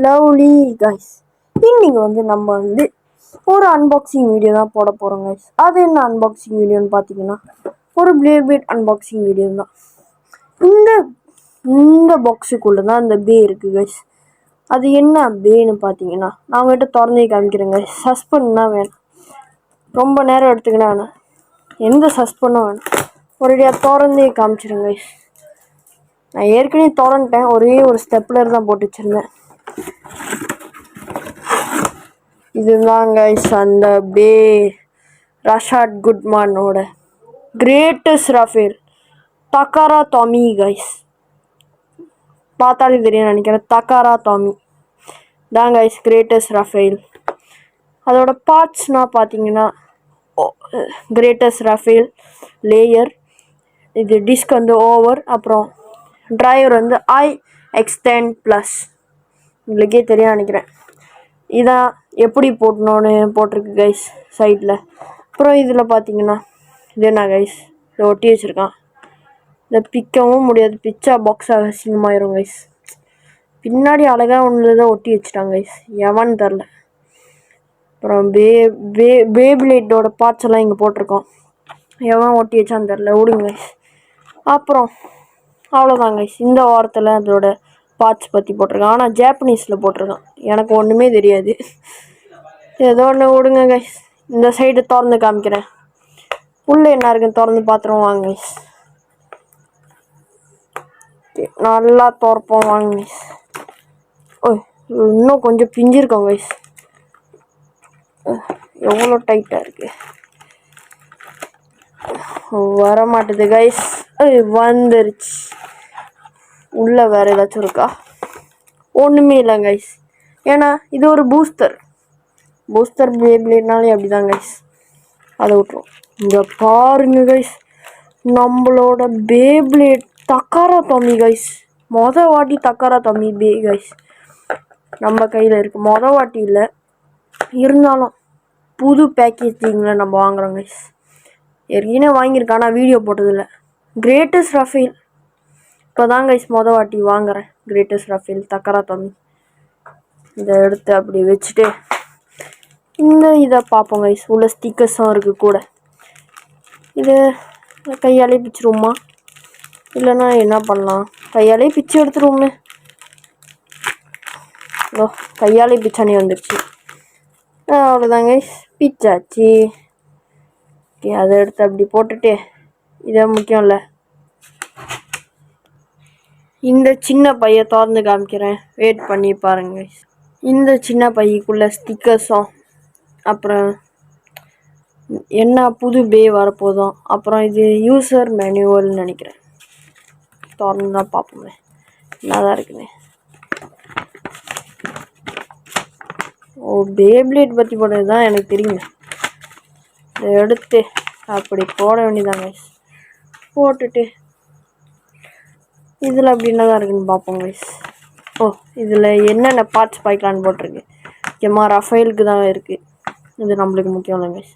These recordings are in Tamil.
லவ்லி கைஸ், இன்னைக்கு நம்ம ஒரு அன்பாக்சிங் வீடியோ தான் போட போகிறோம் கைஸ். அது என்ன அன்பாக்சிங் வீடியோன்னு பார்த்தீங்கன்னா, ஒரு பிளேபிளேட் அன்பாக்சிங் வீடியோ தான். இந்த இந்த பாக்ஸுக்குள்ளே தான் இந்த பே இருக்குது கைஸ். அது என்ன பேன்னு பார்த்தீங்கன்னா, நான் உங்கள்கிட்ட திறந்தே காமிக்கிறேன் கைஸ். சஸ்பெண்ட் தான் வேணும், ரொம்ப நேரம் எடுத்துக்கினா வேணும், எந்த சஸ்பெண்டும் வேணும், ஒரேடியாக திறந்தே காமிச்சிருங்க கைஸ். நான் ஏற்கனவே திறந்துட்டேன், ஒரே ஒரு ஸ்டெப்லர் தான் போட்டு வச்சுருந்தேன். இதுதான் கைஸ் அந்த பே Rashad குட்மனோட greatest Rafael Takara Tommy guys. பார்த்தாலே தெரியும் நினைக்கிறேன், தக்காரா டாமி தான் கைஸ் கிரேட்டஸ்ட் ரஃபேல். அதோட பார்ட்ஸ்னால் பார்த்தீங்கன்னா, கிரேட்டஸ்ட் ரஃபேல் லேயர், இது டிஸ்க் ஓவர், அப்புறம் டிரைவர் i-X10+. உங்களுக்கே தெரியும் நினைக்கிறேன். இதான் எப்படி போட்டணும்னு போட்டிருக்கு கைஸ் சைடில். அப்புறம் இதில் பார்த்தீங்கன்னா, இது என்ன கைஸ், இதை ஒட்டி வச்சுருக்கான். இதை பிக்கவும் முடியாது, பிச்சா பாக்ஸாக அசிங்கமாயிரும் கைஸ். பின்னாடி அழகாக ஒன்று தான் ஒட்டி வச்சுட்டாங்க கைஸ், எவன்னு தெரில. அப்புறம் பேபிளேட்டோட பார்ட்ஸ் எல்லாம் இங்கே போட்டிருக்கோம், எவன் ஒட்டி வச்சான்னு தெரில, விடுங்க கைஸ். அப்புறம் அவ்வளோதான் கைஸ், இந்த வாரத்தில் அதோட பார்ட்ஸ் பற்றி போட்டிருக்கான். ஆனால் ஜாப்பனீஸில் போட்டிருக்கான், எனக்கு ஒன்றுமே தெரியாது. ஏதோ ஒன்று விடுங்க கைஸ். இந்த சைடு திறந்து காமிக்கிறேன், உள்ளே என்ன இருக்குன்னு திறந்து பார்த்துருவோம் வாங்க கைஸ். நல்லா திறப்போம் வாங்க கைஸ். ஓய், இன்னும் கொஞ்சம் பிஞ்சிருக்கோம் கைஸ், எவ்வளோ டைட்டாக இருக்கு, வர மாட்டுது கைஸ். வந்துருச்சு. உள்ள வேற ஏதாச்சும் இருக்கா? ஒன்றுமே இல்லை கைஸ், ஏன்னா இது ஒரு பூஸ்டர் பேபிளேட்னாலே அப்படிதான் கைஸ். அதை விட்டுரும். இங்கே பாருங்க கைஸ், நம்மளோட பேபிளேட் தக்காரா டாமி கைஸ். வாட்டி தக்காரா டாமி பே கைஸ் நம்ம கையில் இருக்குது. வாட்டி இல்லை, இருந்தாலும் புது பேக்கேஜிங்கில் நம்ம வாங்குறோம் கைஸ். ஏற்கனவே வாங்கியிருக்கேன், ஆனால் வீடியோ போட்டதில்லை. கிரேட்டஸ்ட் ரஃபேல் இப்போ தான் கைஸ் வாட்டி வாங்குறேன். Greatest Rafael Takara Tomy. இதை எடுத்து அப்படி வச்சுட்டு இதை பார்ப்போம் கைஸ். உள்ள ஸ்டிக்கர்ஸும் இருக்குது கூட. இது கையாலே பிச்சிருவோமா, இல்லைன்னா என்ன பண்ணலாம்? கையாலே பிச்சு எடுத்துருவோமே. ஓ, கையாலே பிச்சானே வந்துடுச்சு. அவ்வளோதான் கைஸ், பிச்சாச்சு. ஓகே, அதை எடுத்து அப்படி போட்டுட்டு, இதை முக்கியம் இல்லை, இந்த சின்ன பையை திறந்து காமிக்கிறேன், வெயிட் பண்ணி பாருங்க கைஸ். இந்த சின்ன பைக்குள்ளே ஸ்டிக்கர்ஸும், அப்புறம் என்ன புது பே வரப்போதும், அப்புறம் இது யூசர் மேனுவல்னு நினைக்கிறேன். திறந்து தான் பார்ப்போமே என்னதான் இருக்குன்னு. ஓ, பேபிளேட் பற்றி போட்டது தான் எனக்கு தெரியுங்க. இதை எடுத்து அப்படி போட வேண்டியதாங்க. போட்டுட்டு இதில் அப்படி என்னதான் இருக்குன்னு பார்ப்போம் கைஸ். ஓ, இதில் என்னென்ன பார்ட்ஸ் பாய்க்கலான்னு போட்டிருக்கு. முக்கியமாக ரஃபேலுக்கு தான் இருக்குது, இது நம்மளுக்கு முக்கியம் இல்லை கைஸ்.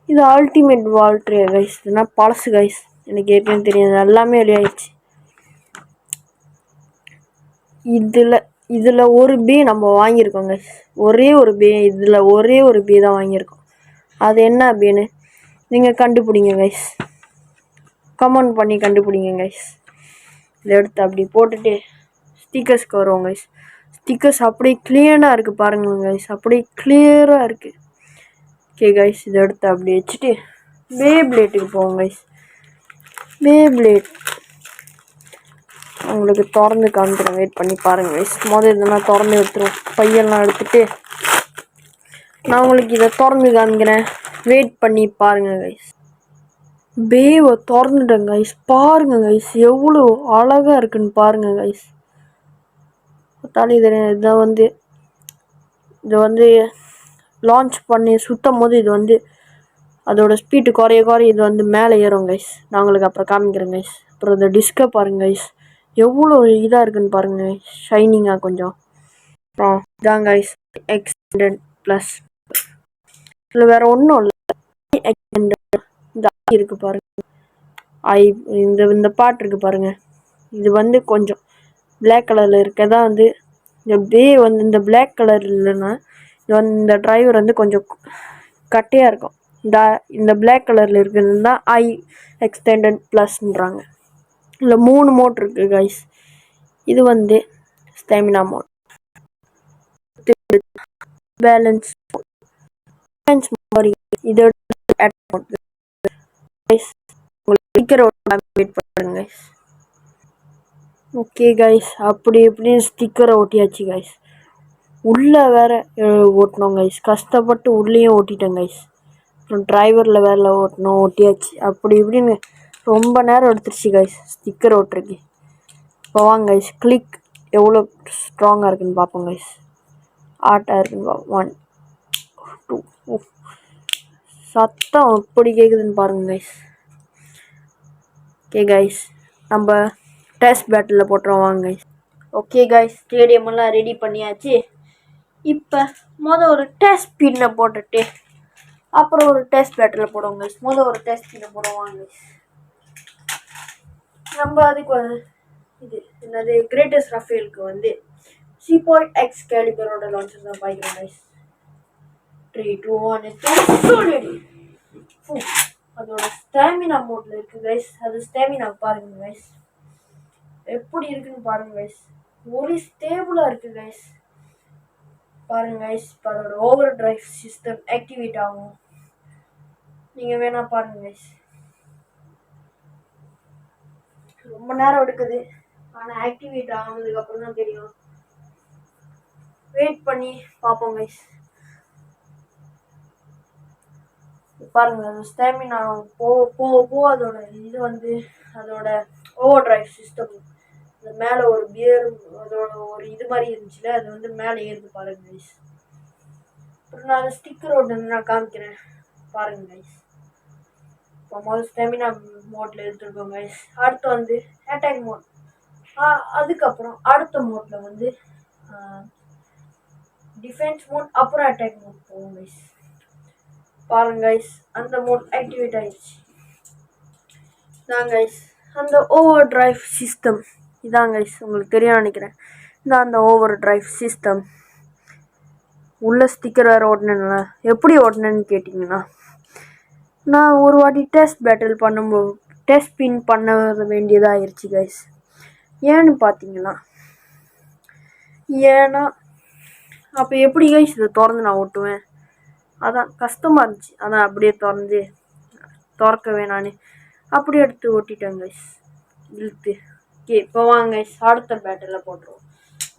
இது அல்டிமேட் வால்ட்ரே கைஸ். இதுனா பழசு கைஸ், எனக்கு ஏற்கனவே தெரியாது, எல்லாமே வெளியாகிடுச்சு. இதில் ஒரு பே நம்ம வாங்கியிருக்கோம் கைஸ், ஒரே ஒரு பே. இதில் ஒரே ஒரு பே தான் வாங்கியிருக்கோம். அது என்ன பேன்னு நீங்கள் கண்டுபிடிங்க கைஸ், கமெண்ட் பண்ணி கண்டுபிடிங்க கைஸ். இதை எடுத்து அப்படி போட்டுட்டு ஸ்டிக்கர்ஸ்க்கு வருவோம் கைஸ். ஸ்டிக்கர்ஸ் அப்படியே கிளியராக இருக்குது பாருங்க கைஸ், அப்படியே கிளியராக இருக்குது. ஓகே கைஸ், இதை எடுத்து அப்படி வச்சுட்டு பேபிளேட்டுக்கு போவோம் கைஸ். பேபிளேட் உங்களுக்கு திறந்து காமிக்கிறேன், வெயிட் பண்ணி பாருங்க கைஸ். இதெல்லாம் திறந்து எடுத்துருவோம், பையெல்லாம் எடுத்துட்டு நான் உங்களுக்கு இதை திறந்து காமிக்கிறேன், வெயிட் பண்ணி பாருங்க கைஸ். பேவை திறந்துட்டேன் கைஸ், பாருங்க கைஸ் எவ்வளோ அழகாக இருக்குன்னு பாருங்க கைஸ். பார்த்தாலே தெரியும். இதை லான்ச் பண்ணி சுற்றும் போது இது அதோட ஸ்பீடு குறைய இது மேலே ஏறும் கைஸ். நான் உங்களுக்கு அப்புறம் காமிக்கிறேன் கைஸ். அப்புறம் இந்த டிஸ்கை பாருங்க கைஸ், எவ்வளோ இதாக இருக்குன்னு பாருங்க, ஷைனிங்காக கொஞ்சம். அப்புறம் இதான் கைஸ் X10+. இதில் வேறு ஒன்றும் இல்லை, இந்த இருக்கு பாருங்க, இந்த பாட்டு இருக்கு பாருங்க. இது கொஞ்சம் பிளாக் கலரில் இருக்கதான் இந்த பே வந்து இந்த பிளாக் கலர் இல்லைன்னா இந்த டிரைவர் வந்து கொஞ்சம் கட்டையாக இருக்கும். இந்த பிளாக் கலரில் இருக்கிறது தான் ஐ எக்ஸ்டெண்டட் ப்ளஸ்ன்றாங்க. இதில் 3 மோட் இருக்குது கைஸ். இது வந்து ஸ்டாமினா மோட், பேலன்ஸ் மாதிரி இதோட வெயிட் பண்ணுங்க கைஸ். ஓகே கைஸ், அப்படி இப்படி ஸ்டிக்கரை ஒட்டியாச்சு கைஸ். உள்ளே வேற ஓட்டணும் கைஸ், கஷ்டப்பட்டு உள்ளேயும் ஓட்டிட்டேன் கைஸ். அப்புறம் டிரைவரில் வேற ஓட்டணும், ஓட்டியாச்சு. அப்படி இப்படின்னு ரொம்ப நேரம் எடுத்துருச்சு கைஸ் ஸ்டிக்கர் ஓட்டுறதுக்கு. இப்போ வாங்க கைஸ், கிளிக் எவ்வளோ ஸ்ட்ராங்காக இருக்குன்னு பார்ப்போம் கைஸ். ஆட்டாக இருக்குங்க. 1 2 சத்தம் எப்படி கேட்குதுன்னு பாருங்க கைஸ். ஓகே கைஸ், நம்ம டெஸ்ட் பேட்டில் போட்டுருவோம் வாங்க கைஸ். ஓகே கைஸ், ஸ்டேடியம் எல்லாம் ரெடி பண்ணியாச்சு. இப்போ ஒரு டெஸ்ட் ஸ்பீட்ல போட்டுட்டு அப்புறம் ஒரு டெஸ்ட் பேட்டில் போடுவோம் கைஸ். ஒரு டெஸ்ட் ஸ்பீட்ல போடுவோம் கைஸ். நம்ம அதுக்கு இது என்னது கிரேட்டஸ்ட் ரஃபேலுக்கு வந்து C.X கேலிபரோட லான்ச்சர் தான் பாய்க்கிறோம் கைஸ். 3 2 1 அதோட ஸ்டாமினா மோட்ல இருக்கு கைஸ். அது ஸ்டாமினா பாருங்க கைஸ், எப்படி இருக்குன்னு பாருங்க கைஸ். ஒரு ஸ்டேபிளா இருக்கு கைஸ். பாருங்க கைஸ், அதோட ஓவர் டிரைவ் சிஸ்டம் ஆக்டிவேட் ஆகும். நீங்க வேணா பாருங்க கைஸ். ரொம்ப நேரம் எடுக்குது, ஆனா ஆக்டிவேட் ஆனதுக்கு அப்புறம் தான் தெரியும். வெயிட் பண்ணி பார்ப்போம் கைஸ். பாருங்க, அந்த ஸ்டாமினா போக அதோட இது வந்து அதோட ஓவர் டிரைவ் சிஸ்டம் மேலே ஒரு பியர் அதோட ஒரு இது மாதிரி இருந்துச்சுல, அது வந்து மேலே ஏறுது பாருங்க கைஸ். அப்புறம் நான் அந்த ஸ்டிக்கர் ஒன்று நான் காமிக்கிறேன் பாருங்க கைஸ். இப்போ ஸ்டாமினா மோட்ல எடுத்துருக்கோம் கைஸ். அடுத்து வந்து அட்டாக் மோட். அதுக்கப்புறம் அடுத்த மோட்ல வந்து டிஃபென்ஸ் மோட், அப்புறம் அட்டாக் மோட் போவோம் கைஸ். பாருங்க கைஸ், அந்த மோட் ஆக்டிவேட் ஆயிடுச்சு. இதான் கைஸ் அந்த ஓவர் டிரைவ் சிஸ்டம். இதான் கைஸ், உங்களுக்கு தெரியும் நினைக்கிறேன். இதான் அந்த ஓவர் டிரைவ் சிஸ்டம். உள்ள ஸ்டிக்கர் வேறு ஓட்டினேன்ல, எப்படி ஓட்டினேன்னு கேட்டிங்கன்னா, நான் ஒரு வாட்டி டெஸ்ட் பேட்டில் பண்ணும்போது டெஸ்ட் பின் பண்ண வேண்டியதாக ஆயிடுச்சு கைஸ். ஏன்னு பார்த்தீங்கன்னா, அப்போ எப்படி கைஸ் இதை திறந்து நான் ஓட்டுவேன்? அதான் கஷ்டமாக இருந்துச்சு. அதான் அப்படியே திறக்க வேணான்னு அப்படியே எடுத்து ஓட்டிட்டேன் கைஸ், இழுத்து. ஓகே, இப்போ வாங்க கைஸ், அடுத்த பேட்டில் போட்டுருவோம்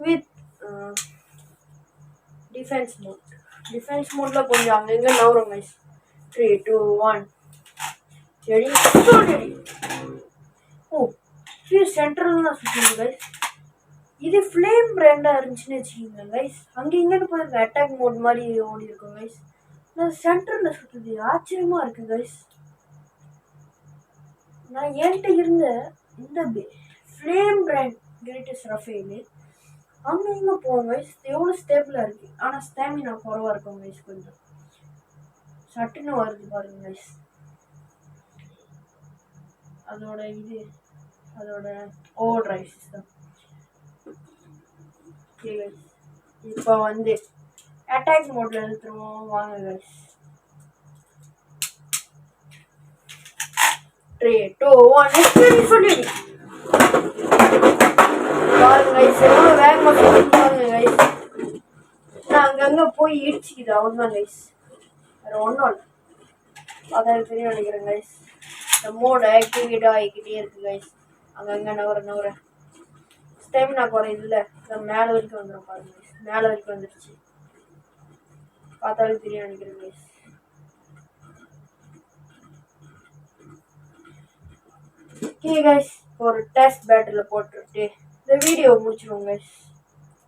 வித் டிஃபென்ஸ் மோட். டிஃபென்ஸ் மோட்டில் கொஞ்சம் அங்கங்கே நவரும் கைஸ். 3 2 1 ரெடி. சென்ட்ரல் தான் சுற்றுங்க கைஸ். இது ஃப்ளேம் பிராண்டாக இருந்துச்சுன்னு வச்சுக்கோங்க கைஸ். அங்கே இங்கேன்னு போய் அட்டாக் மோட் மாதிரி ஓடி இருக்கும் கைஸ். நான் சென்டரில் சுற்றுது, ஆச்சரியமாக இருக்குது கைஸ். நான் என்கிட்ட இருந்த இந்த ஃப்ளேம் பிராண்ட் கிரேட்டஸ்ட் ரஃபேலு அங்கே இங்கே போவோம் கைஸ். எவ்வளோ ஸ்டேபிளாக இருக்குது, ஆனால் ஸ்டாமினா குறவாக இருக்கும் கைஸ். கொஞ்சம் சட்டுன்னு வருது பாருங்க கைஸ். அதோட over drive system. Okay guys, இப்போ வந்து அட்டாக் மோட்ல எடுத்துருவோம் வாங்க கைஸ். 3 2 1 சொல்லிடு பாருங்க கைஸ். எவ்வளோ வேகமாக பாருங்க கைஸ். நான் அங்கங்கே போய் இடிச்சுக்குது, அவ்வளோதான் கைஸ், வேறு ஒன்றும் இல்லை. அதான் தெரியும் நினைக்கிறேன் கைஸ். இந்த மோட் ஆக்டிவேட் ஆகிக்கிட்டே இருக்கு கைஸ். அங்கங்கே நவர ஸ்டாமினா குறையுது இல்லை, மேலே வரைக்கும் வந்துடும் பாருங்க கைஸ். மேலே வரைக்கும் வந்துடுச்சு, பார்த்தாலும் தெரியும் நினைக்கிறேன் கைஸ். ஓகே கைஸ், ஒரு டெஸ்ட் பேட்டில் போட்டுட்டு இந்த வீடியோ முடிச்சிருவோம் கைஸ்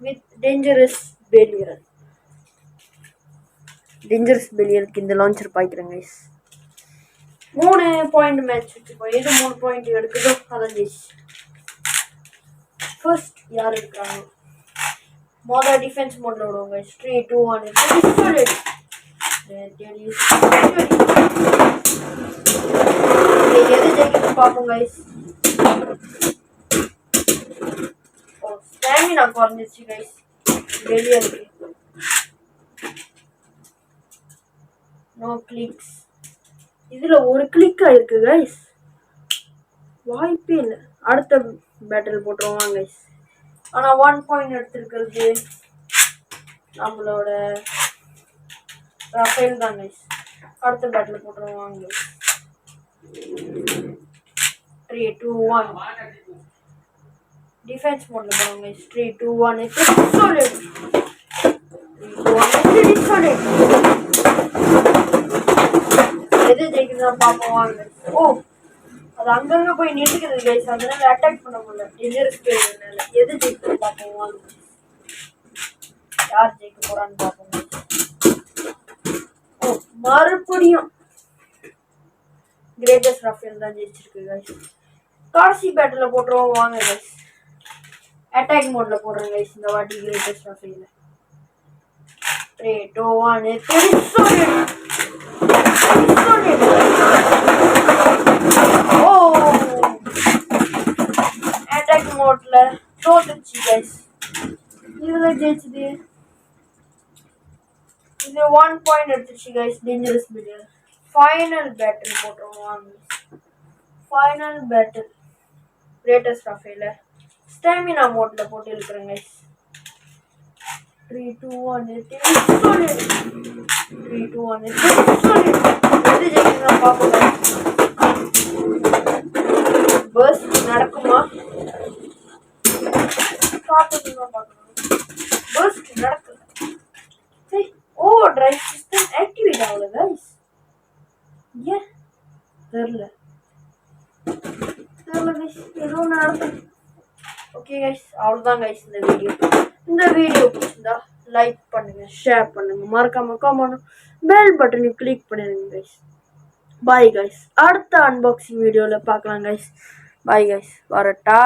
வித் டேஞ்சரஸ் பெலியர். இந்த லான்ச்சர் பாய்க்கிறேன் கைஸ். 3 பாயிண்ட் மேட்ச் வச்சுப்போம். எது 3 பாயிண்ட் எடுக்குதோ அதான் ஜெயிச்சு. ஃபர்ஸ்ட் யார் எடுக்கிறாங்க? டிஃபென்ஸ் மோட்ல விடுவோம் கைஸ். 3 2 1 எது ஜெயிக்கணும்னு பார்ப்போம் கைஸ். ஸ்டாமினா குறைஞ்சிருச்சு கைஸ். வெளியே இருக்கு. No clicks. இதுல ஒரு கிளிக் ஆயிருக்கு கைஸ். வாய்ப்பே இல்லை. அடுத்த பேட்டில் போட்டுருவோம் கைஸ். ஆனா 1 பாயிண்ட் எடுத்திருக்கிறது நம்மளோட ரஃபேல் தான் கைஸ். அடுத்த பேட்டில் போட்டுருவோம் கைஸ். 3 2 1 டிஃபென்ஸ் மோட்ல போறோம் கைஸ். 3 2 1 solid. 3 2 1 solid. எது ஜெயிக்குதா பாப்போம் வாங்க. ஓ அது அங்கங்க போய் நிறுத்துக்குது கைஸ். அதனால அட்டாக் பண்ண முடியல. டேஞ்சரஸ் பிளேயர்னால எது ஜெயிக்குது பாப்போம் வாங்க. யார் ஜெயிக்க போறான்னு பாப்போம். ஓ மறுபடியும் கிரேட்டஸ்ட் ரஃபேல் தான் ஜெயிச்சிருக்கு கைஸ். கடைசி பேட்டில் போட்டுருவோம் வாங்க கைஸ். அட்டாக் மோட்ல போடுறேன் கைஸ் இந்த வாட்டி greatest Rafael. 3 2 1 solid. Oh attack மோட்ல தோத்துச்சு கைஸ். இதுல ஜெயிச்சது. இது 1 பாயிண்ட் எடுத்துச்சு guys. Dangerous player. Final battle போட்டுருவோம். ஃபைனல் பேட்டில் கிரேட்டஸ்ட் ரஃபேல ஸ்டாமினா மோட்ல போட்டு இருக்கிறேன் கைஸ். 3 2 1 solid. 3 2 1 solid. எது ஜெயிக்கணும் பாப்போம். பஸ் நடக்குமா காட்டுமா பார்க்கணும். பஸ் நடக்குது. ஓ டிரைவ் சிஸ்டம் ஆக்டிவேட் ஆகல கைஸ். ஏன் தெரியல கைஸ். ஏதோ நடக்குது. ஓகே கைஸ் அவ்வளோதான் கைஸ் இந்த வீடியோ. இந்த வீடியோ பிடிச்சிருந்தா லைக் பண்ணுங்க, ஷேர் பண்ணுங்க, மறக்காம கமெண்ட் பெல் பட்டனையும் கிளிக் பண்ணிடுங்க கைஸ். Bye guys. அடுத்த அன்பாக்சிங் வீடியோவில் பார்க்கலாம் கைஸ். Bye guys. வரட்டா.